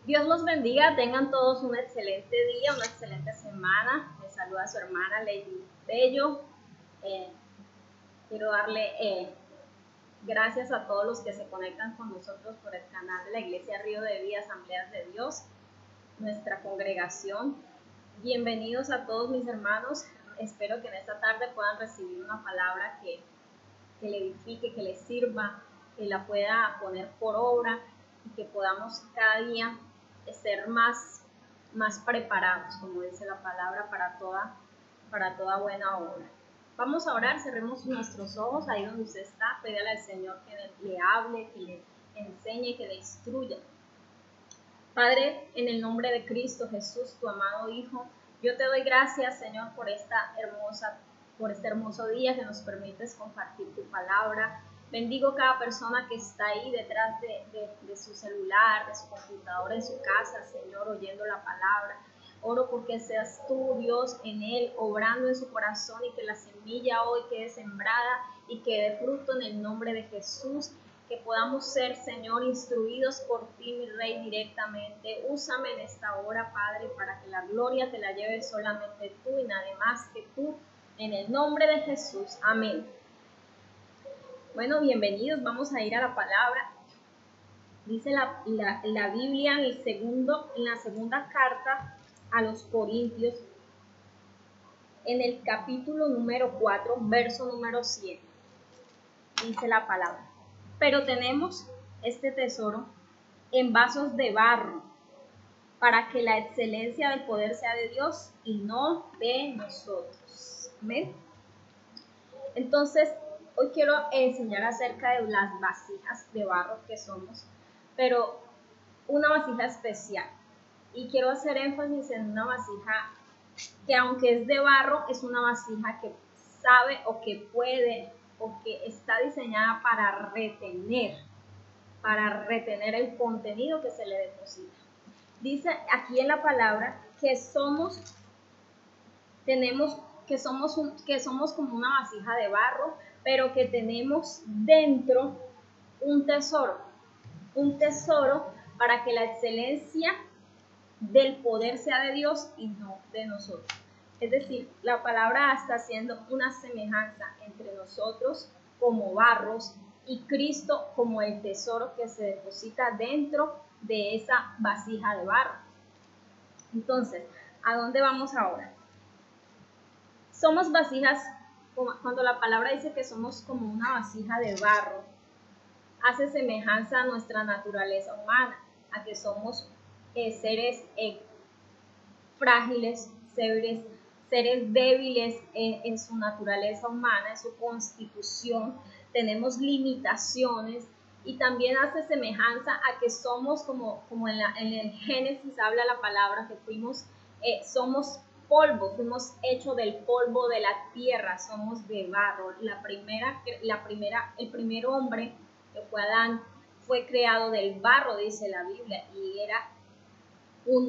Dios los bendiga, tengan todos un excelente día, una excelente semana. Les saluda su hermana Lady Bello. Quiero darle gracias a todos los que se conectan con nosotros por el canal de la Iglesia Río de Vida, Asambleas de Dios, nuestra congregación. Bienvenidos a todos mis hermanos. Espero que en esta tarde puedan recibir una palabra que le edifique, que les sirva, que la pueda poner por obra y que podamos cada día ser más preparados, como dice la palabra, para toda buena obra. Vamos a orar, cerremos nuestros ojos ahí donde usted está, pídale al Señor que le hable, que le enseñe, que le instruya. Padre, en el nombre de Cristo Jesús, tu amado Hijo, yo te doy gracias, Señor, por este hermoso día que nos permites compartir tu palabra. Bendigo cada persona que está ahí detrás de su celular, de su computadora, en su casa, Señor, oyendo la palabra. Oro porque seas tú, Dios, en él, obrando en su corazón y que la semilla hoy quede sembrada y que dé fruto en el nombre de Jesús. Que podamos ser, Señor, instruidos por ti, mi Rey, directamente. Úsame en esta hora, Padre, para que la gloria te la lleves solamente tú y nadie más que tú. En el nombre de Jesús. Amén. Bueno, bienvenidos. Vamos a ir a la palabra. Dice la Biblia en la segunda carta a los Corintios, en el capítulo número 4, verso número 7. Dice la palabra: pero tenemos este tesoro en vasos de barro, para que la excelencia del poder sea de Dios y no de nosotros. Amén. Entonces, hoy quiero enseñar acerca de las vasijas de barro que somos, pero una vasija especial. Y quiero hacer énfasis en una vasija que, aunque es de barro, es una vasija que sabe o que puede o que está diseñada para retener el contenido que se le deposita. Dice aquí en la palabra que somos como una vasija de barro, pero que tenemos dentro un tesoro para que la excelencia del poder sea de Dios y no de nosotros. Es decir, la palabra está haciendo una semejanza entre nosotros como barros y Cristo como el tesoro que se deposita dentro de esa vasija de barro. Entonces, ¿a dónde vamos ahora? Somos vasijas, cuando la palabra dice que somos como una vasija de barro, hace semejanza a nuestra naturaleza humana, a que somos seres frágiles, seres débiles en su naturaleza humana, en su constitución. Tenemos limitaciones y también hace semejanza a que somos como en el Génesis habla la palabra que somos polvo, fuimos hechos del polvo de la tierra, somos de barro. El primer hombre, que fue Adán, fue creado del barro, dice la Biblia, y era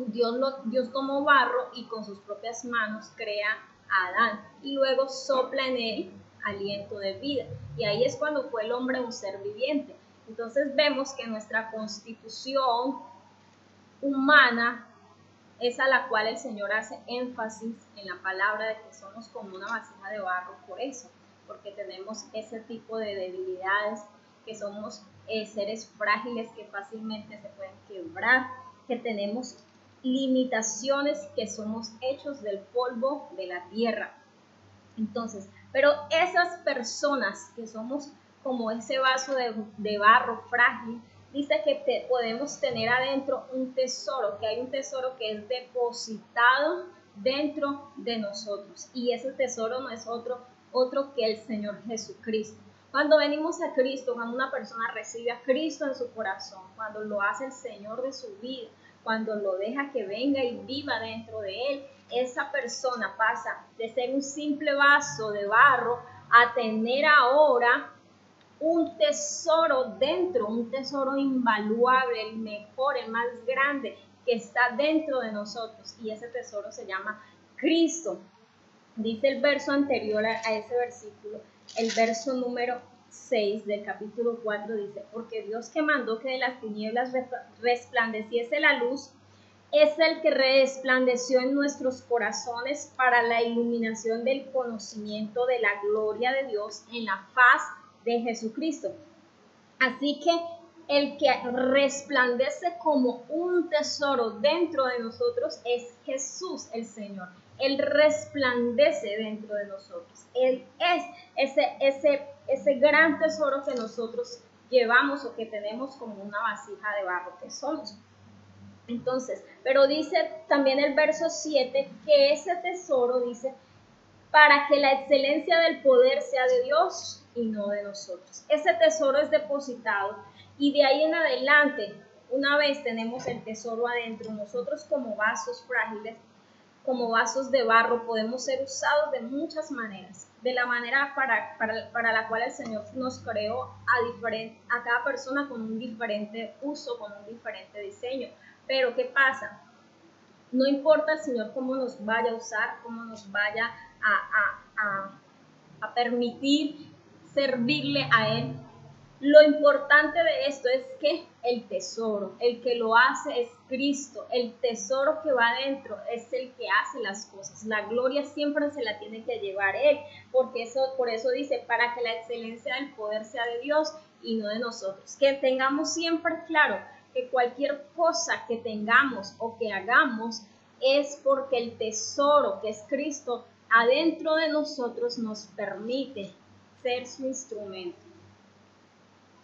Dios tomó barro y con sus propias manos crea a Adán y luego sopla en él aliento de vida, y ahí es cuando fue el hombre un ser viviente. Entonces vemos que nuestra constitución humana es a la cual el Señor hace énfasis en la palabra de que somos como una vasija de barro, por eso, porque tenemos ese tipo de debilidades, que somos seres frágiles que fácilmente se pueden quebrar, que tenemos limitaciones, que somos hechos del polvo de la tierra. Entonces, pero esas personas que somos como ese vaso de barro frágil, dice que podemos tener adentro un tesoro, que hay un tesoro que es depositado dentro de nosotros, y ese tesoro no es otro que el Señor Jesucristo. Cuando venimos a Cristo, cuando una persona recibe a Cristo en su corazón, cuando lo hace el Señor de su vida, cuando lo deja que venga y viva dentro de él, esa persona pasa de ser un simple vaso de barro a tener ahora un tesoro dentro, un tesoro invaluable, el mejor, el más grande, que está dentro de nosotros, y ese tesoro se llama Cristo. Dice el verso anterior a ese versículo, el verso número 6 del capítulo 4 dice, porque Dios que mandó que de las tinieblas resplandeciese la luz, es el que resplandeció en nuestros corazones para la iluminación del conocimiento de la gloria de Dios en la faz de Jesucristo. Así que el que resplandece como un tesoro dentro de nosotros es Jesús el Señor. Él resplandece dentro de nosotros. Él es ese gran tesoro que nosotros llevamos o que tenemos como una vasija de barro que somos. Entonces, pero dice también el verso 7 que ese tesoro dice para que la excelencia del poder sea de Dios y no de nosotros. Ese tesoro es depositado y de ahí en adelante, una vez tenemos el tesoro adentro, nosotros como vasos frágiles, como vasos de barro, podemos ser usados de muchas maneras, de la manera para la cual el Señor nos creó a cada persona con un diferente uso, con un diferente diseño. Pero ¿qué pasa? No importa el Señor cómo nos vaya a usar, cómo nos vaya a permitir servirle a Él. Lo importante de esto es que el tesoro, el que lo hace es Cristo. El tesoro que va adentro es el que hace las cosas. La gloria siempre se la tiene que llevar Él, porque por eso dice, para que la excelencia del poder sea de Dios y no de nosotros. Que tengamos siempre claro que cualquier cosa que tengamos o que hagamos es porque el tesoro que es Cristo adentro de nosotros nos permite ser su instrumento.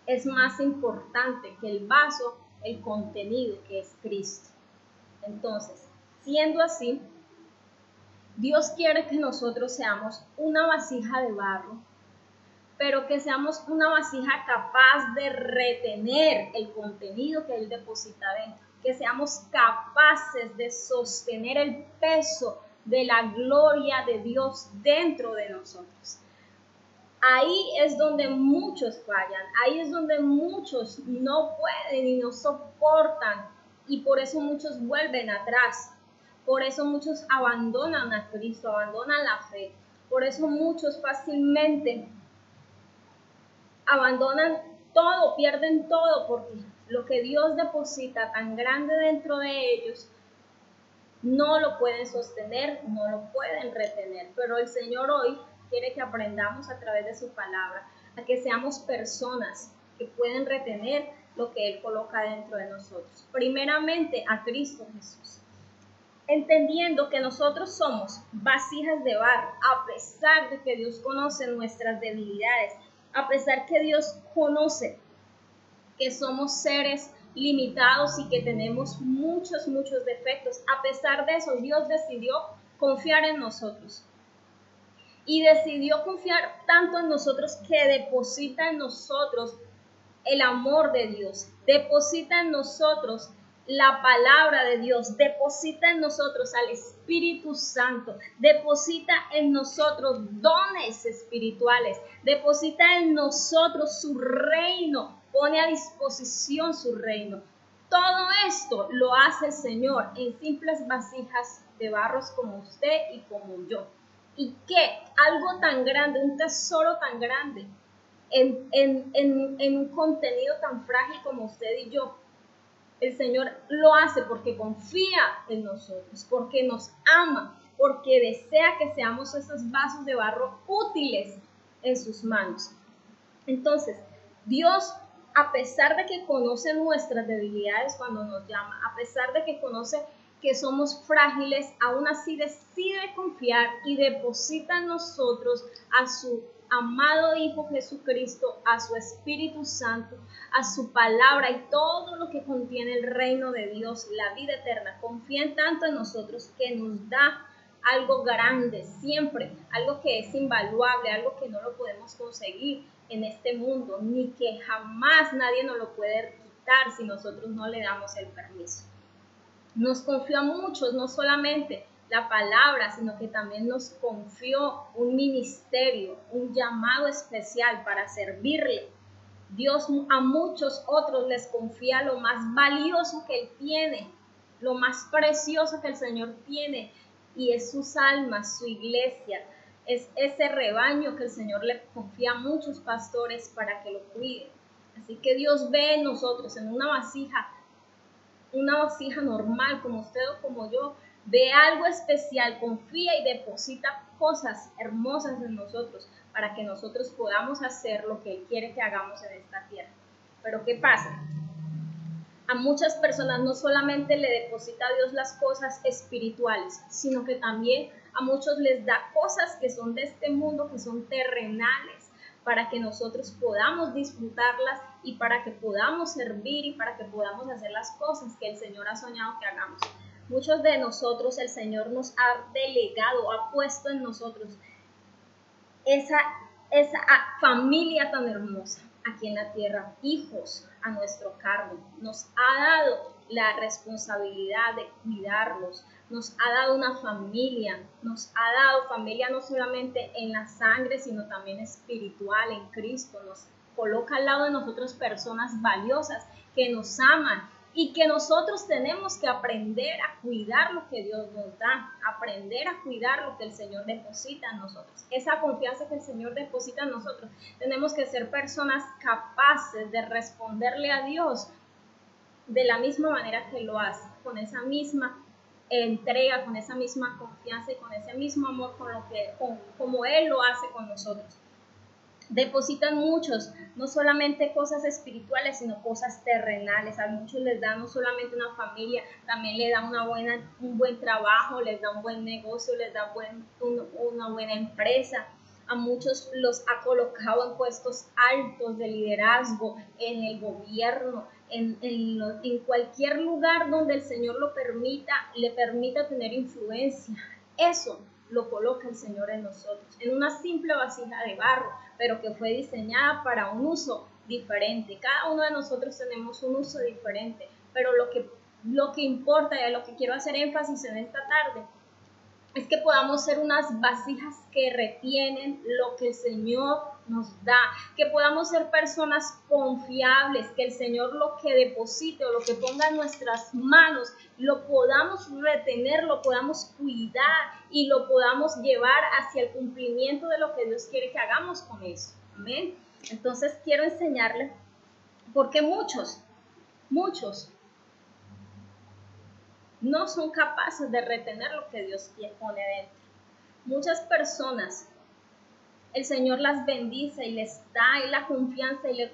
Es más importante que el vaso, el contenido que es Cristo. Entonces, siendo así, Dios quiere que nosotros seamos una vasija de barro, pero que seamos una vasija capaz de retener el contenido que Él deposita dentro, que seamos capaces de sostener el peso de la gloria de Dios dentro de nosotros. Ahí es donde muchos fallan, ahí es donde muchos no pueden y no soportan y por eso muchos vuelven atrás, por eso muchos abandonan a Cristo, abandonan la fe, por eso muchos fácilmente abandonan todo, pierden todo, porque lo que Dios deposita tan grande dentro de ellos no lo pueden sostener, no lo pueden retener. Pero el Señor hoy quiere que aprendamos a través de su palabra a que seamos personas que pueden retener lo que Él coloca dentro de nosotros. Primeramente a Cristo Jesús. Entendiendo que nosotros somos vasijas de barro, a pesar de que Dios conoce nuestras debilidades, a pesar que Dios conoce que somos seres limitados y que tenemos muchos defectos, a pesar de eso Dios decidió confiar en nosotros. Y decidió confiar tanto en nosotros que deposita en nosotros el amor de Dios, deposita en nosotros la palabra de Dios, deposita en nosotros al Espíritu Santo, deposita en nosotros dones espirituales, deposita en nosotros su reino, pone a disposición su reino. Todo esto lo hace el Señor en simples vasijas de barros como usted y como yo. ¿Y qué? Algo tan grande, un tesoro tan grande, en un contenido tan frágil como usted y yo. El Señor lo hace porque confía en nosotros, porque nos ama, porque desea que seamos esos vasos de barro útiles en sus manos. Entonces, Dios, a pesar de que conoce nuestras debilidades cuando nos llama, a pesar de que conoce que somos frágiles, aún así decide confiar y deposita en nosotros a su amado Hijo Jesucristo, a su Espíritu Santo, a su palabra y todo lo que contiene el reino de Dios, la vida eterna. Confía tanto en nosotros que nos da algo grande, siempre, algo que es invaluable, algo que no lo podemos conseguir en este mundo, ni que jamás nadie nos lo puede quitar si nosotros no le damos el permiso. Nos confió a muchos, no solamente la palabra, sino que también nos confió un ministerio, un llamado especial para servirle. Dios a muchos otros les confía lo más valioso que Él tiene, lo más precioso que el Señor tiene, y es sus almas, su iglesia. Es ese rebaño que el Señor le confía a muchos pastores para que lo cuiden. Así que Dios ve en nosotros, en una vasija normal como usted o como yo, ve algo especial, confía y deposita cosas hermosas en nosotros para que nosotros podamos hacer lo que Él quiere que hagamos en esta tierra. Pero ¿qué pasa? A muchas personas no solamente le deposita a Dios las cosas espirituales, sino que también a muchos les da cosas que son de este mundo, que son terrenales, para que nosotros podamos disfrutarlas y para que podamos servir y para que podamos hacer las cosas que el Señor ha soñado que hagamos. Muchos de nosotros el Señor nos ha delegado, ha puesto en nosotros esa familia tan hermosa aquí en la tierra, hijos a nuestro cargo. Nos ha dado la responsabilidad de cuidarlos, nos ha dado una familia, nos ha dado familia no solamente en la sangre, sino también espiritual en Cristo. Nos coloca al lado de nosotros personas valiosas que nos aman y que nosotros tenemos que aprender a cuidar lo que Dios nos da, aprender a cuidar lo que el Señor deposita en nosotros. Esa confianza que el Señor deposita en nosotros, tenemos que ser personas capaces de responderle a Dios de la misma manera que lo hace, con esa misma entrega, con esa misma confianza y con ese mismo amor como Él lo hace con nosotros. Depositan muchos, no solamente cosas espirituales, sino cosas terrenales. A muchos les da no solamente una familia, también les da un buen trabajo, les da un buen negocio, les da una buena empresa. A muchos los ha colocado en puestos altos de liderazgo, en el gobierno, en cualquier lugar donde el Señor le permita tener influencia. Eso lo coloca el Señor en nosotros, en una simple vasija de barro, pero que fue diseñada para un uso diferente. Cada uno de nosotros tenemos un uso diferente, pero lo que importa y a lo que quiero hacer énfasis en esta tarde es que podamos ser unas vasijas que retienen lo que el Señor nos da, que podamos ser personas confiables, que el Señor lo que deposite o lo que ponga en nuestras manos, lo podamos retener, lo podamos cuidar y lo podamos llevar hacia el cumplimiento de lo que Dios quiere que hagamos con eso. Amén. Entonces quiero enseñarles, porque muchos no son capaces de retener lo que Dios pone dentro. Muchas personas, el Señor las bendice y les da la confianza y le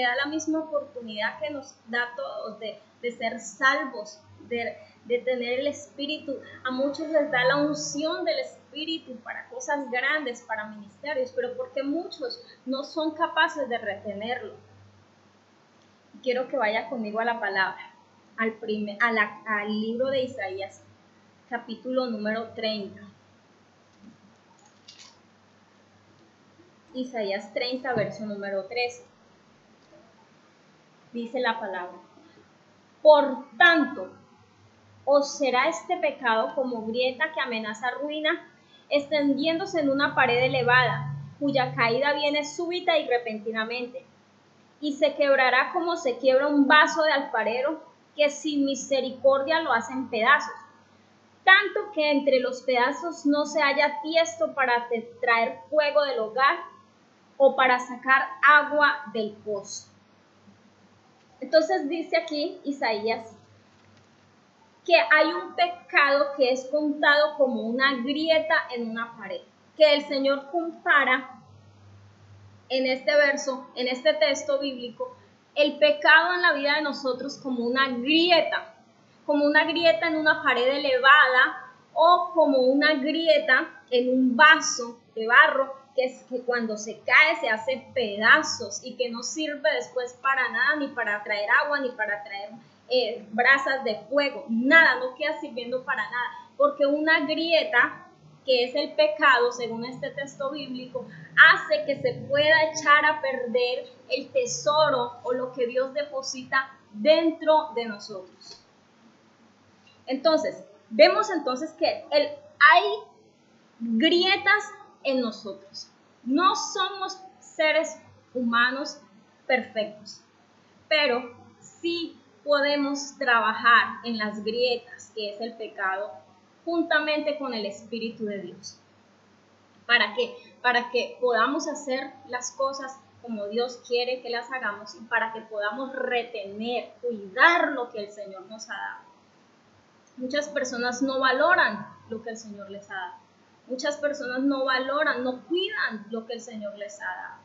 da la misma oportunidad que nos da a todos de ser salvos, de tener el Espíritu. A muchos les da la unción del Espíritu para cosas grandes, para ministerios, pero porque muchos no son capaces de retenerlo. Quiero que vaya conmigo a la palabra. Al libro de Isaías, capítulo número 30. Isaías 30, verso número 13. Dice la palabra: por tanto, os será este pecado como grieta que amenaza ruina, extendiéndose en una pared elevada, cuya caída viene súbita y repentinamente, y se quebrará como se quiebra un vaso de alfarero, que sin misericordia lo hacen pedazos, tanto que entre los pedazos no se halla tiesto para traer fuego del hogar o para sacar agua del pozo. Entonces dice aquí Isaías que hay un pecado que es contado como una grieta en una pared, que el Señor compara en este verso, en este texto bíblico, el pecado en la vida de nosotros como una grieta en una pared elevada o como una grieta en un vaso de barro que cuando se cae se hace pedazos y que no sirve después para nada, ni para traer agua, ni para traer brasas de fuego, nada, no queda sirviendo para nada, porque una grieta, que es el pecado, según este texto bíblico, hace que se pueda echar a perder el tesoro o lo que Dios deposita dentro de nosotros. Entonces, vemos que hay grietas en nosotros. No somos seres humanos perfectos, pero sí podemos trabajar en las grietas, que es el pecado, juntamente con el Espíritu de Dios. ¿Para qué? Para que podamos hacer las cosas como Dios quiere que las hagamos y para que podamos retener, cuidar lo que el Señor nos ha dado. Muchas personas no valoran lo que el Señor les ha dado. Muchas personas no valoran, no cuidan lo que el Señor les ha dado.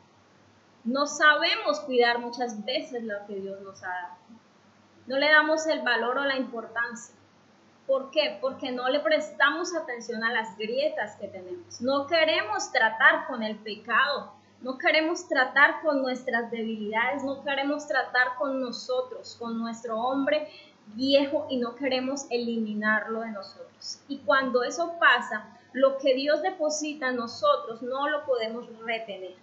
No sabemos cuidar muchas veces lo que Dios nos ha dado. No le damos el valor o la importancia. ¿Por qué? Porque no le prestamos atención a las grietas que tenemos. No queremos tratar con el pecado. No queremos tratar con nuestras debilidades. No queremos tratar con nosotros, con nuestro hombre viejo y no queremos eliminarlo de nosotros. Y cuando eso pasa, lo que Dios deposita en nosotros no lo podemos retener.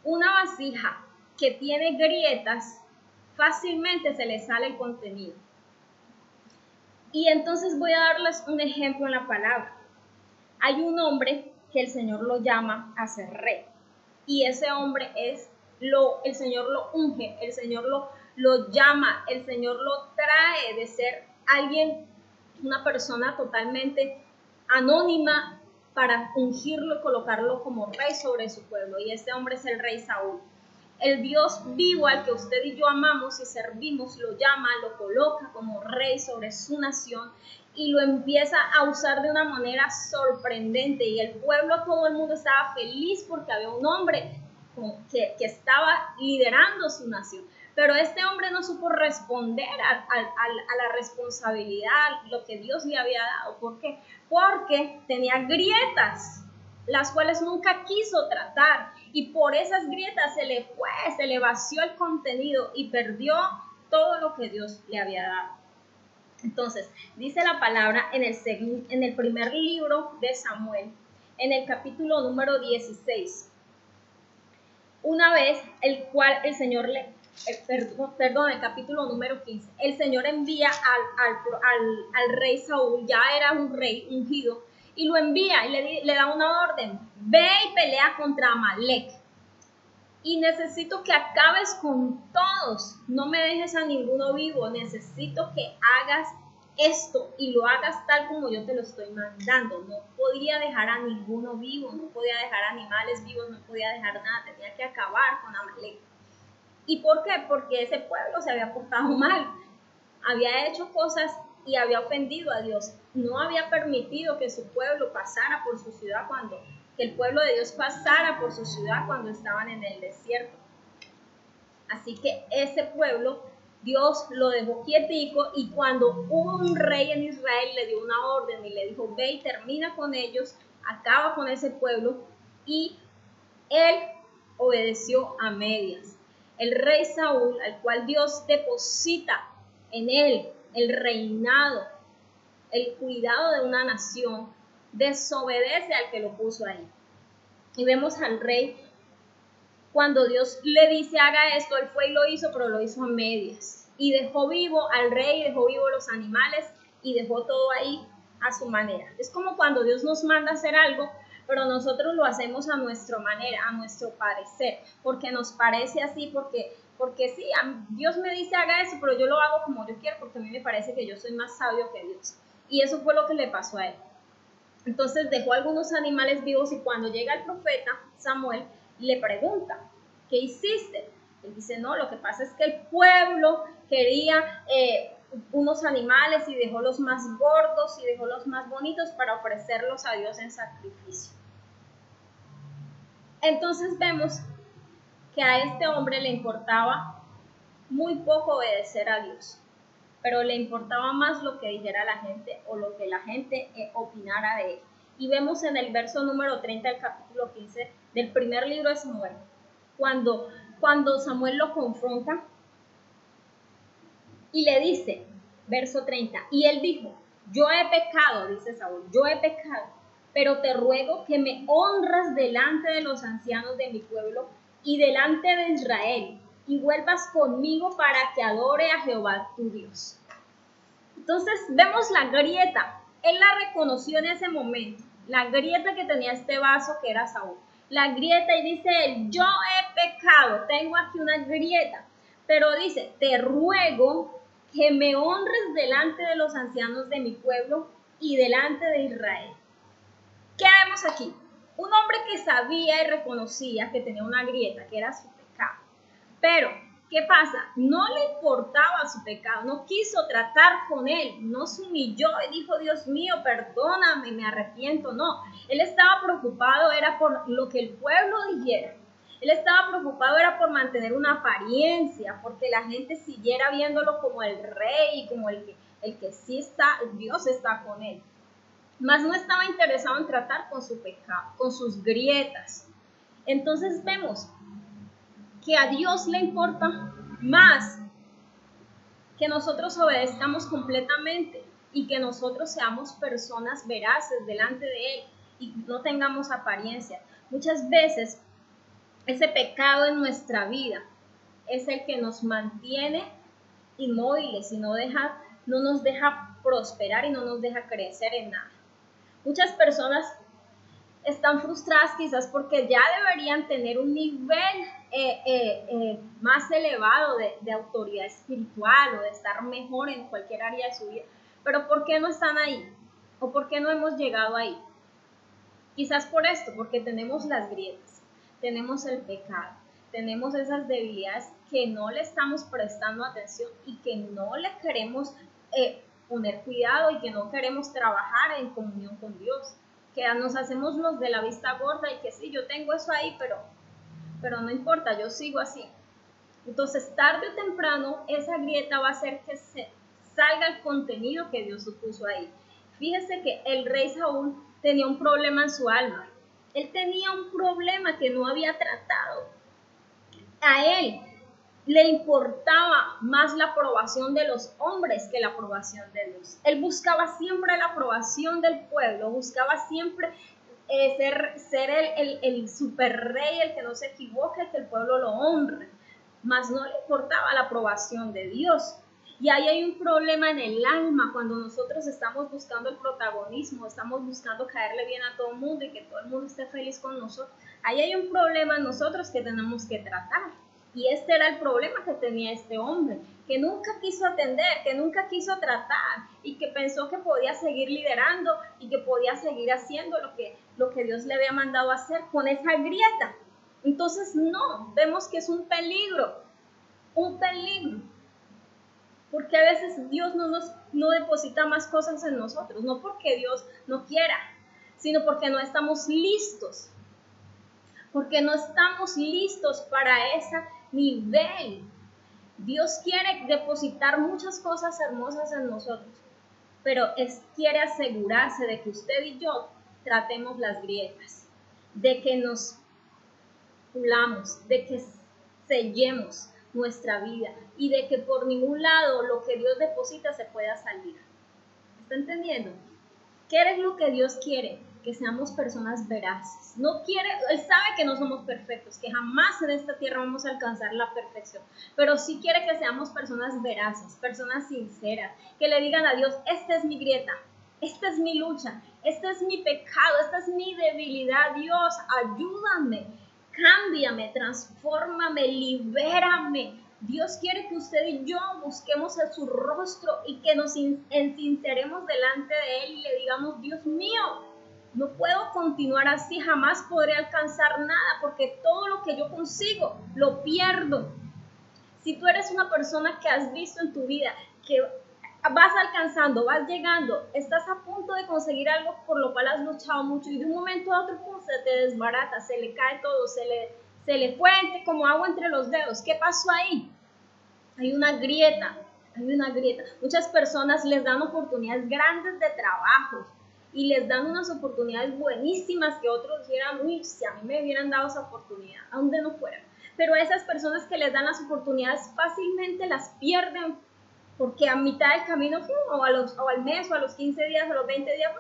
Una vasija que tiene grietas, fácilmente se le sale el contenido. Y entonces voy a darles un ejemplo en la palabra. Hay un hombre que el Señor lo llama a ser rey. Y ese hombre el Señor lo unge, el Señor lo llama, el Señor lo trae de ser alguien, una persona totalmente anónima para ungirlo y colocarlo como rey sobre su pueblo. Y este hombre es el rey Saúl. El Dios vivo al que usted y yo amamos y servimos lo llama, lo coloca como rey sobre su nación y lo empieza a usar de una manera sorprendente. Y el pueblo, todo el mundo estaba feliz porque había un hombre que estaba liderando su nación. Pero este hombre no supo responder a la responsabilidad, lo que Dios le había dado. ¿Por qué? Porque tenía grietas, las cuales nunca quiso tratar, y por esas grietas se le vació el contenido y perdió todo lo que Dios le había dado. Entonces, dice la palabra en el primer libro de Samuel, en el capítulo número 16, una vez el capítulo número 15, el Señor envía al rey Saúl, ya era un rey ungido, y lo envía y le da una orden: ve y pelea contra Amalek. Y necesito que acabes con todos, no me dejes a ninguno vivo, necesito que hagas esto y lo hagas tal como yo te lo estoy mandando. No podía dejar a ninguno vivo, no podía dejar animales vivos, no podía dejar nada, tenía que acabar con Amalek. ¿Y por qué? Porque ese pueblo se había portado mal, había hecho cosas y había ofendido a Dios. No había permitido que su pueblo pasara por su ciudad que el pueblo de Dios pasara por su ciudad cuando estaban en el desierto. Así que ese pueblo, Dios lo dejó quietico, y cuando hubo un rey en Israel le dio una orden y le dijo: ve y termina con ellos, acaba con ese pueblo, y él obedeció a medias. El rey Saúl, al cual Dios deposita en él el reinado, el cuidado de una nación, desobedece al que lo puso ahí. Y vemos al rey, cuando Dios le dice haga esto, él fue y lo hizo, pero lo hizo a medias. Y dejó vivo al rey, dejó vivo los animales y dejó todo ahí a su manera. Es como cuando Dios nos manda a hacer algo, pero nosotros lo hacemos a nuestra manera, a nuestro parecer, porque nos parece así, porque sí, Dios me dice haga eso, pero yo lo hago como yo quiero, porque a mí me parece que yo soy más sabio que Dios. Y eso fue lo que le pasó a él. Entonces dejó algunos animales vivos, y cuando llega el profeta Samuel, le pregunta: ¿qué hiciste? Él dice: no, lo que pasa es que el pueblo quería unos animales y dejó los más gordos y dejó los más bonitos para ofrecerlos a Dios en sacrificio. Entonces vemos que a este hombre le importaba muy poco obedecer a Dios, pero le importaba más lo que dijera la gente o lo que la gente opinara de él. Y vemos en el verso número 30 del capítulo 15 del primer libro de Samuel, cuando Samuel lo confronta y le dice, verso 30, y él dijo: yo he pecado, dice Saúl, yo he pecado, pero te ruego que me honras delante de los ancianos de mi pueblo y delante de Israel, y vuelvas conmigo para que adore a Jehová tu Dios. Entonces vemos la grieta. Él la reconoció en ese momento, la grieta que tenía este vaso que era Saúl. La grieta, y dice él: yo he pecado, tengo aquí una grieta, pero dice: te ruego que me honres delante de los ancianos de mi pueblo y delante de Israel. ¿Qué vemos aquí? Un hombre que sabía y reconocía que tenía una grieta, que era su pecado. Pero, ¿qué pasa? No le importaba su pecado, no quiso tratar con él, no se humilló y dijo, Dios mío, perdóname, me arrepiento. No, él estaba preocupado, era por lo que el pueblo dijera. Él estaba preocupado, era por mantener una apariencia, porque la gente siguiera viéndolo como el rey, como el que sí está, Dios está con él. Mas no estaba interesado en tratar con su pecado, con sus grietas. Entonces vemos que a Dios le importa más que nosotros obedezcamos completamente y que nosotros seamos personas veraces delante de Él y no tengamos apariencia. Muchas veces ese pecado en nuestra vida es el que nos mantiene inmóviles y no nos deja prosperar y no nos deja crecer en nada. Muchas personas están frustradas quizás porque ya deberían tener un nivel más elevado de autoridad espiritual o de estar mejor en cualquier área de su vida. Pero ¿por qué no están ahí? ¿O por qué no hemos llegado ahí? Quizás por esto, porque tenemos las grietas, tenemos el pecado, tenemos esas debilidades que no le estamos prestando atención y que no le queremos poner cuidado y que no queremos trabajar en comunión con Dios. Que nos hacemos los de la vista gorda y que sí, yo tengo eso ahí, pero no importa, yo sigo así. Entonces, tarde o temprano, esa grieta va a hacer que se salga el contenido que Dios puso ahí. Fíjese que el rey Saúl tenía un problema en su alma. Él tenía un problema que no había tratado. A él le importaba más la aprobación de los hombres que la aprobación de Dios. Él buscaba siempre la aprobación del pueblo, buscaba siempre ser el super rey, el que no se equivoque, que el pueblo lo honre, mas no le importaba la aprobación de Dios. Y ahí hay un problema en el alma cuando nosotros estamos buscando el protagonismo, estamos buscando caerle bien a todo el mundo y que todo el mundo esté feliz con nosotros. Ahí hay un problema en nosotros que tenemos que tratar. Y este era el problema que tenía este hombre, que nunca quiso atender, que nunca quiso tratar y que pensó que podía seguir liderando y que podía seguir haciendo lo que Dios le había mandado hacer con esa grieta. Entonces no, vemos que es un peligro, porque a veces Dios no deposita más cosas en nosotros, no porque Dios no quiera, sino porque no estamos listos, para ese nivel. Dios quiere depositar muchas cosas hermosas en nosotros, pero quiere asegurarse de que usted y yo tratemos las grietas, de que nos pulamos, de que sellemos nuestra vida y de que por ningún lado lo que Dios deposita se pueda salir. ¿Está entendiendo? ¿Qué es lo que Dios quiere? Que seamos personas veraces. No quiere, Él sabe que no somos perfectos, que jamás en esta tierra vamos a alcanzar la perfección, pero sí quiere que seamos personas veraces, personas sinceras, que le digan a Dios, esta es mi grieta, esta es mi lucha, este es mi pecado, esta es mi debilidad. Dios, ayúdame, cámbiame, transfórmame, libérame. Dios quiere que usted y yo busquemos en su rostro y que nos sinceremos delante de Él y le digamos, Dios mío, no puedo continuar así, jamás podré alcanzar nada porque todo lo que yo consigo lo pierdo. Si tú eres una persona que has visto en tu vida que vas alcanzando, vas llegando, estás a punto de conseguir algo por lo cual has luchado mucho y de un momento a otro se te desbarata, se le cae todo, se le fue como agua entre los dedos. ¿Qué pasó ahí? Hay una grieta. Muchas personas les dan oportunidades grandes de trabajo y les dan unas oportunidades buenísimas que otros dirán, uy, si a mí me hubieran dado esa oportunidad, a donde no fuera. Pero esas personas que les dan las oportunidades fácilmente las pierden porque a mitad del camino o al mes o a los 15 días o a los 20 días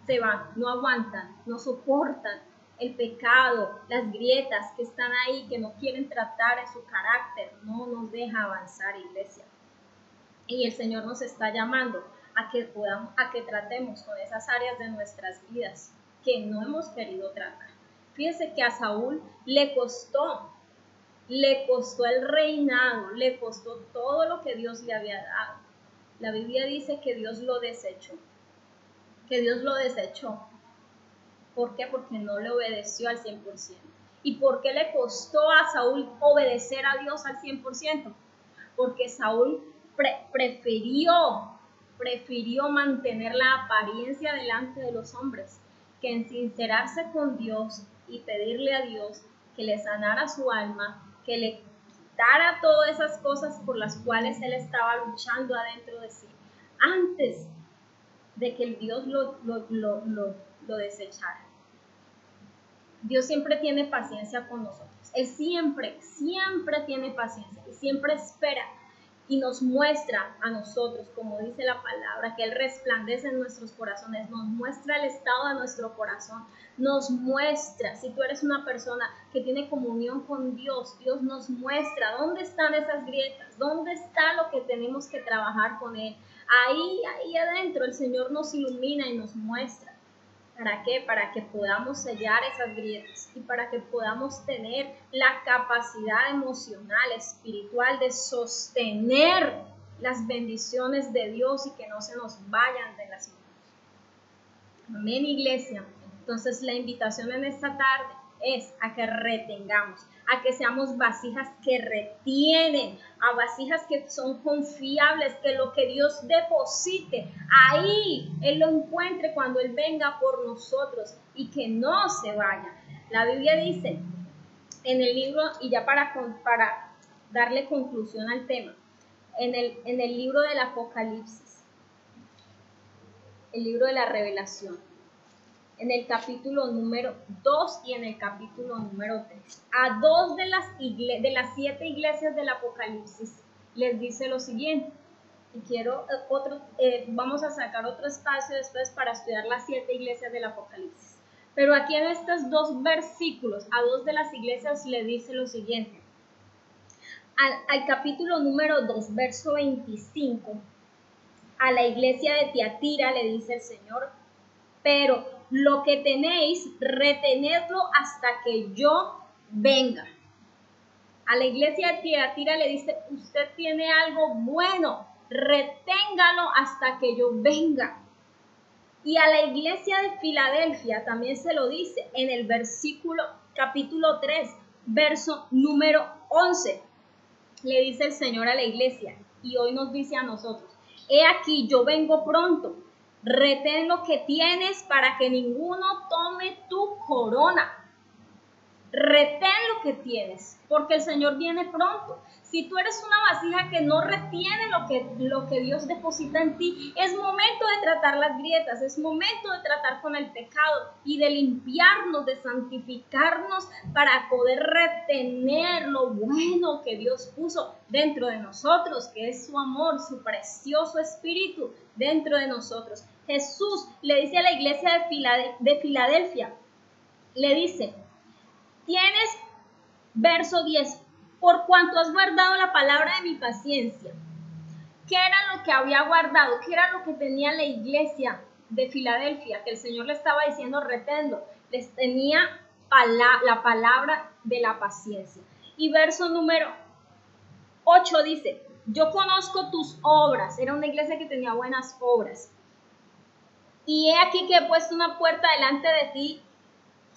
se van, no aguantan, no soportan el pecado, las grietas que están ahí, que no quieren tratar en su carácter, no nos deja avanzar, iglesia. Y el Señor nos está llamando a que tratemos con esas áreas de nuestras vidas que no hemos querido tratar. Fíjense que a Saúl le costó el reinado, le costó todo lo que Dios le había dado. La Biblia dice que Dios lo desechó. ¿Por qué? Porque no le obedeció al 100%. ¿Y por qué le costó a Saúl obedecer a Dios al 100%? Porque Saúl prefirió mantener la apariencia delante de los hombres que en sincerarse con Dios y pedirle a Dios que le sanara su alma, que le quitara todas esas cosas por las cuales él estaba luchando adentro de sí, antes de que el Dios lo desechara. Dios siempre tiene paciencia con nosotros. Él siempre tiene paciencia y siempre espera y nos muestra a nosotros, como dice la palabra, que Él resplandece en nuestros corazones, nos muestra el estado de nuestro corazón, nos muestra, si tú eres una persona que tiene comunión con Dios, Dios nos muestra dónde están esas grietas, dónde está lo que tenemos que trabajar con Él. Ahí adentro el Señor nos ilumina y nos muestra. ¿Para qué? Para que podamos sellar esas grietas y para que podamos tener la capacidad emocional, espiritual de sostener las bendiciones de Dios y que no se nos vayan de las manos. Amén, iglesia. Entonces la invitación en esta tarde es a que retengamos, a que seamos vasijas que retienen, a vasijas que son confiables, que lo que Dios deposite ahí Él lo encuentre cuando Él venga por nosotros y que no se vaya. La Biblia dice en el libro, y ya para darle conclusión al tema, en el libro del Apocalipsis, el libro de la Revelación, en el capítulo número 2 y en el capítulo número 3. A dos de las 7 iglesias del Apocalipsis les dice lo siguiente. Y vamos a sacar otro espacio después para estudiar las 7 iglesias del Apocalipsis. Pero aquí en estos 2 versículos, a 2 de las iglesias le dice lo siguiente. Al capítulo número 2, verso 25, a la iglesia de Tiatira le dice el Señor: pero lo que tenéis, retenedlo hasta que yo venga. A la iglesia de Tiatira le dice: usted tiene algo bueno, reténgalo hasta que yo venga. Y a la iglesia de Filadelfia también se lo dice en el capítulo 3, verso número 11. Le dice el Señor a la iglesia, y hoy nos dice a nosotros: he aquí, yo vengo pronto. Retén lo que tienes para que ninguno tome tu corona. Retén lo que tienes, porque el Señor viene pronto. Si tú eres una vasija que no retiene lo que Dios deposita en ti, es momento de tratar las grietas, es momento de tratar con el pecado y de limpiarnos, de santificarnos para poder retener lo bueno que Dios puso dentro de nosotros, que es su amor, su precioso espíritu dentro de nosotros. Jesús le dice a la iglesia de Filadelfia, le dice: tienes, verso 10, por cuanto has guardado la palabra de mi paciencia. ¿Qué era lo que había guardado? ¿Qué era lo que tenía la iglesia de Filadelfia? Que el Señor le estaba diciendo: reténlo. Les tenía la palabra de la paciencia. Y verso número 8 dice: yo conozco tus obras. Era una iglesia que tenía buenas obras. Y he aquí que he puesto una puerta delante de ti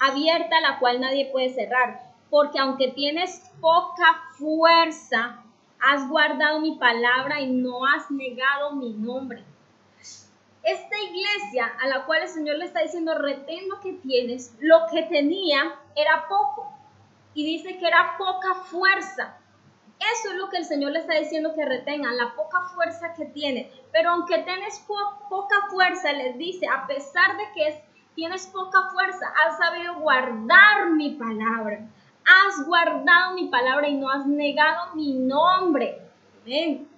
abierta, la cual nadie puede cerrar, porque aunque tienes poca fuerza, has guardado mi palabra y no has negado mi nombre. Esta iglesia a la cual el Señor le está diciendo: retén lo que tienes, lo que tenía era poco, y dice que era poca fuerza. Eso es lo que el Señor le está diciendo que retengan, la poca fuerza que tiene. Pero aunque tienes poca fuerza, les dice, a pesar de que tienes poca fuerza, has sabido guardar mi palabra. Has guardado mi palabra y no has negado mi nombre. Amén.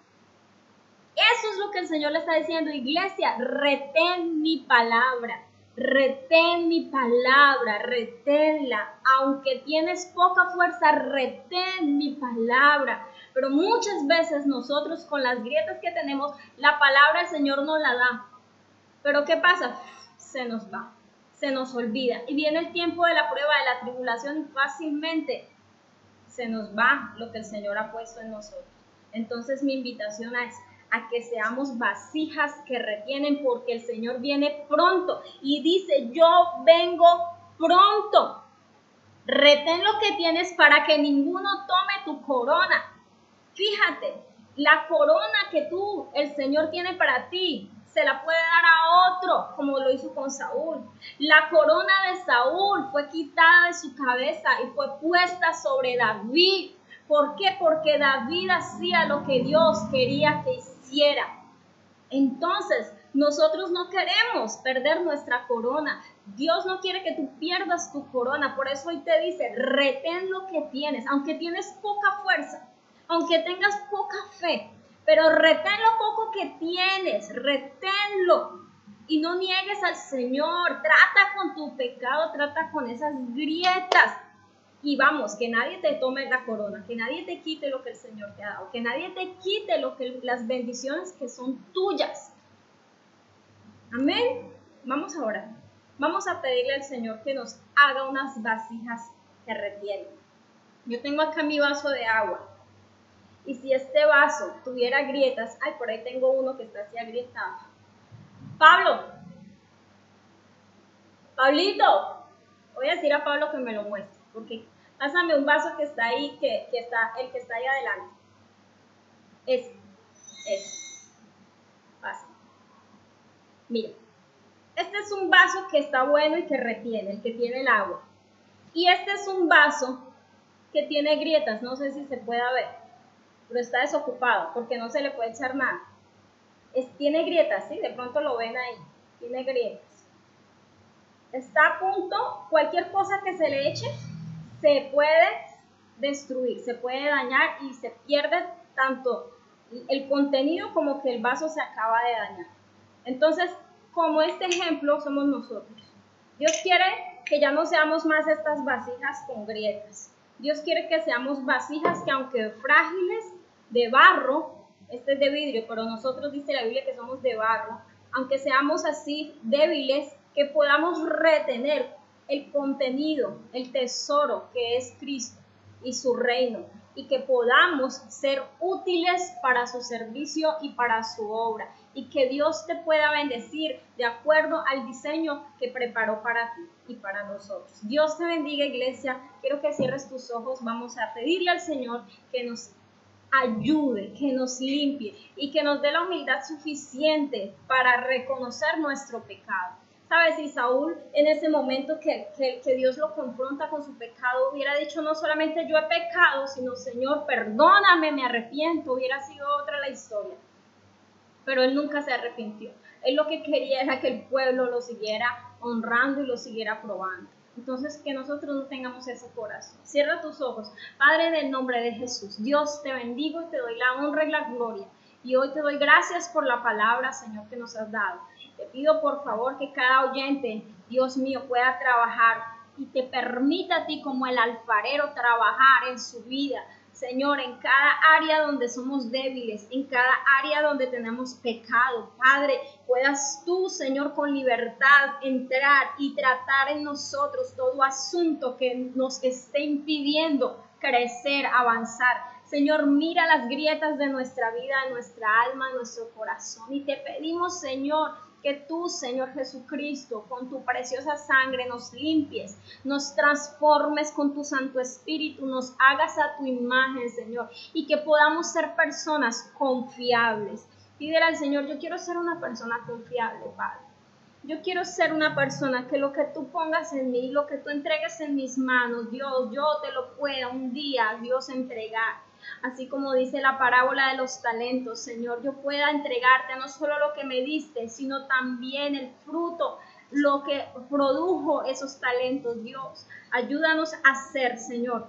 Eso es lo que el Señor le está diciendo: iglesia, retén mi palabra. Retén mi palabra, reténla. Aunque tienes poca fuerza, retén mi palabra. Pero muchas veces nosotros, con las grietas que tenemos, la palabra el Señor nos la da. Pero ¿qué pasa? Se nos va, se nos olvida. Y viene el tiempo de la prueba, de la tribulación, y fácilmente se nos va lo que el Señor ha puesto en nosotros. Entonces mi invitación es a que seamos vasijas que retienen, porque el Señor viene pronto y dice, yo vengo pronto. Retén lo que tienes para que ninguno tome tu corona. Fíjate, la corona que el Señor tiene para ti, se la puede dar a otro, como lo hizo con Saúl. La corona de Saúl fue quitada de su cabeza y fue puesta sobre David. ¿Por qué? Porque David hacía lo que Dios quería que hiciera. Entonces, nosotros no queremos perder nuestra corona. Dios no quiere que tú pierdas tu corona. Por eso hoy te dice, retén lo que tienes, aunque tienes poca fuerza, aunque tengas poca fe, pero retén lo poco que tienes, reténlo y no niegues al Señor. Trata con tu pecado, trata con esas grietas y vamos, que nadie te tome la corona, que nadie te quite lo que el Señor te ha dado, que nadie te quite las bendiciones que son tuyas. Amén. Vamos a orar. Vamos a pedirle al Señor que nos haga unas vasijas que retienen. Yo tengo acá mi vaso de agua. Y si este vaso tuviera grietas, por ahí tengo uno que está así agrietado. Pablito, voy a decir a Pablo que me lo muestre, porque pásame un vaso que está ahí, que está el que está ahí adelante. Ese. Pasa. Mira, este es un vaso que está bueno y que retiene, el que tiene el agua. Y este es un vaso que tiene grietas, no sé si se pueda ver, pero está desocupado porque no se le puede echar nada. Tiene grietas, ¿sí? De pronto lo ven ahí, tiene grietas. Está a punto, cualquier cosa que se le eche se puede destruir, se puede dañar y se pierde tanto el contenido como que el vaso se acaba de dañar. Entonces, como este ejemplo somos nosotros. Dios quiere que ya no seamos más estas vasijas con grietas. Dios quiere que seamos vasijas que aunque frágiles, de barro, este es de vidrio, pero nosotros dice la Biblia que somos de barro, aunque seamos así débiles, que podamos retener el contenido, el tesoro que es Cristo y su reino, y que podamos ser útiles para su servicio y para su obra, y que Dios te pueda bendecir de acuerdo al diseño que preparó para ti y para nosotros. Dios te bendiga, iglesia. Quiero que cierres tus ojos. Vamos a pedirle al Señor que nos ayude, que nos limpie y que nos dé la humildad suficiente para reconocer nuestro pecado. ¿Sabes? Si Saúl en ese momento que Dios lo confronta con su pecado hubiera dicho no solamente yo he pecado, sino Señor, perdóname, me arrepiento, hubiera sido otra la historia. Pero él nunca se arrepintió. Él lo que quería era que el pueblo lo siguiera honrando y lo siguiera probando. Entonces, que nosotros no tengamos ese corazón. Cierra tus ojos. Padre, en el nombre de Jesús, Dios, te bendigo y te doy la honra y la gloria. Y hoy te doy gracias por la palabra, Señor, que nos has dado. Te pido, por favor, que cada oyente, Dios mío, pueda trabajar y te permita a ti como el alfarero trabajar en su vida. Señor, en cada área donde somos débiles, en cada área donde tenemos pecado, Padre, puedas tú, Señor, con libertad entrar y tratar en nosotros todo asunto que nos esté impidiendo crecer, avanzar. Señor, mira las grietas de nuestra vida, de nuestra alma, de nuestro corazón. Y te pedimos, Señor, que tú, Señor Jesucristo, con tu preciosa sangre nos limpies, nos transformes con tu Santo Espíritu, nos hagas a tu imagen, Señor, y que podamos ser personas confiables. Pídele al Señor, yo quiero ser una persona confiable, Padre. Yo quiero ser una persona que lo que tú pongas en mí, lo que tú entregues en mis manos, Dios, yo te lo pueda un día, Dios, entregar. Así como dice la parábola de los talentos, Señor, yo pueda entregarte no solo lo que me diste, sino también el fruto, lo que produjo esos talentos, Dios. Ayúdanos a ser, Señor,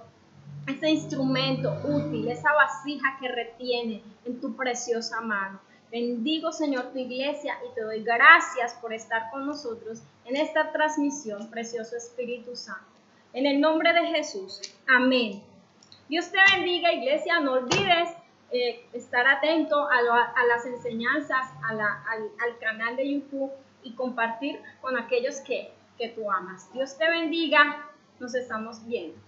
ese instrumento útil, esa vasija que retiene en tu preciosa mano. Bendigo, Señor, tu iglesia y te doy gracias por estar con nosotros en esta transmisión, precioso Espíritu Santo. En el nombre de Jesús, amén. Dios te bendiga, iglesia. No olvides estar atento a las enseñanzas, al canal de YouTube y compartir con aquellos que tú amas. Dios te bendiga. Nos estamos viendo.